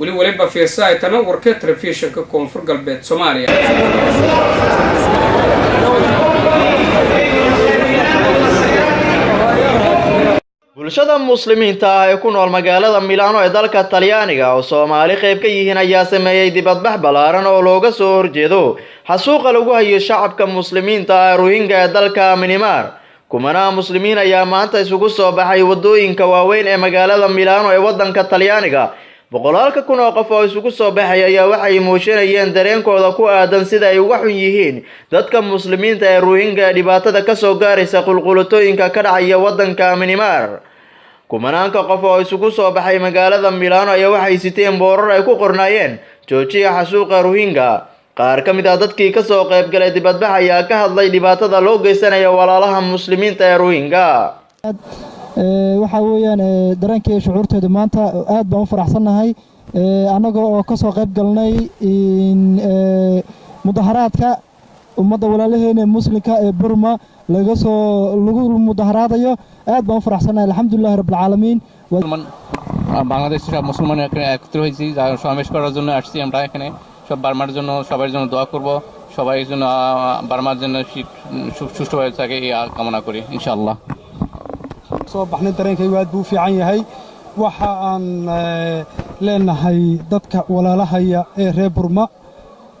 waliba fiirsaaytana warka telefishinka koonfur galbeed Soomaaliya. bulshada muslimiinta ah ee ku nool magaalada Milano ee dalka Talyaaniga oo Soomaali qayb ka yihiin ayaa sameeyay dibadbax balaaran oo looga soo horjeedo xasuuqa lagu hayo shacabka muslimiinta ah Rohingya ee dalka Myanmar. kumanaan muslimiin ayaa maanta isugu soo baxay wadooyinka waaweyn ee magaalada Milano ee wadanka Talyaaniga. boqolaalka kun oo qof oo isugu soo baxay ayaa waxay muujinayeen dareenkooda ku aadan sida ay uga xun yihiin dadka muslimiinta ee Rohingya dhibaatada ka soo gaaraysa qulqulatooyinka ka dhacaya wadanka Myanmar. kumanaanka qof oo isugu soo baxay magaalada Milano ayaa waxay siteen boorar ay ku qornaayeen joojiya xasuuqa Rohingya. qaar ka mid ah dadkii ka soo qayb galay dibadbax ayaa ka hadlay dhibaatada loo geysanayo walaalaha muslimiinta ee Rohingya. waxa weeyaan dareenkii shucuurteedu maanta aad baan u faraxsanahay anaga oo ka soo qayb galnay mudaharaadka ummadda walaalaheena muslimka ee Burma lagu mudaharaadayo aad baan u faraxsanahay alxamdulillah rabbil caalamiin. বাংলাদেশের সব মুসলমানরা একত্র হয়েছি সমাবেশ করার জন্য আসছি আমরা এখানে সব বার্মার জন্য সবার জন্য দোয়া করব সবাই জন্য বার্মার জন্য সুষ্ঠুভাবে থাকে এই কামনা করি ইনশাআল্লাহ. soo baxnay dareenkaygu aad buu fiican yahay waxa aan leenahay dadka walaalahaya ee reer Burma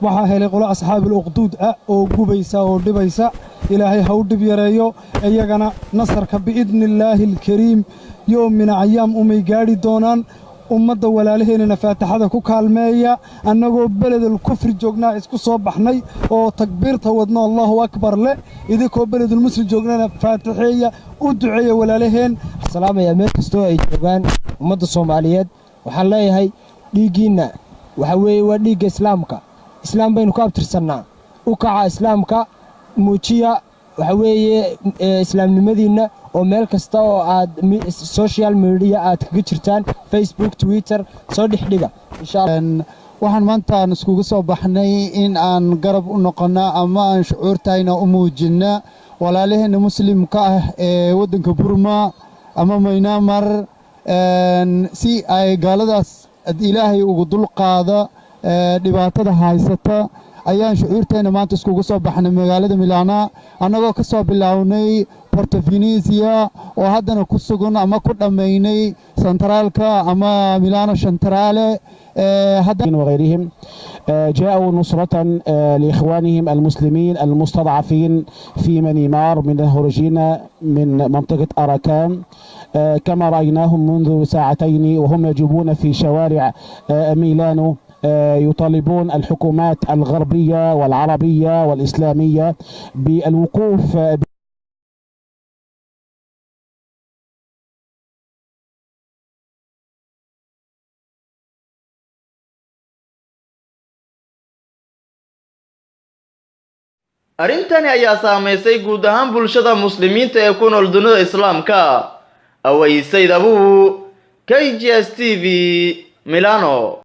waxa helay qolo asxaabul uqduud ah oo gubaysa oo dhibaysa ilaahay ha u dhib yareeyo iyagana nasarka biidnillaahi alkariim yawmin ayyam umay gaari doonaan ummadda walaalaheena faataxada ku kaalmeeya annagoo beledul kufri joognaa isku soo baxnay oo takbiirta wadno Allahu akbar le idinko beledul muslim joognana faataxeeya u duceeya walaalaheen. salaamaya meel kasto ay joogaan ummadda Soomaaliyeed waxaan leeyahay dhiigiina waxa weeye waa dhiigga islaam baynu ka abtirsanaa u kaca islaamka muujiya waxa weeye islaamnimadiina oo meel kasta oo aad social media aad kaga jirtaan Facebook Twitter soo dhixdhiga inshallah. waxaan maanta iskugu soo baxnay in aan garab u noqono ama aan shucuurtayna u muujino walaalaheena muslimka ah ee wadanka Burma ama Myanmar si ay gaaladaas ilaahay ugu dul qaado dhibaatada haysata ayaan shucuurteena maanta iskugu soo baxnay magaalada Milano annagoo ka soo bilownay Porto Venezia oo haddana ku sugan ama ku dhameynay centralka ama Milano Centrale وغيرهم جاءوا نصرة لإخوانهم المسلمين المستضعفين في ميانمار من الهوريجين من منطقة أراكان كما رأيناهم منذ ساعتين وهم يجوبون في شوارع ميلانو يطالبون الحكومات الغربية والعربية والإسلامية بالوقوف arintani ayaa saameysay guud ahaan bulshada muslimiinta ee ku nool dunida islaamka. Awaysayd Abu KGS TV Milano.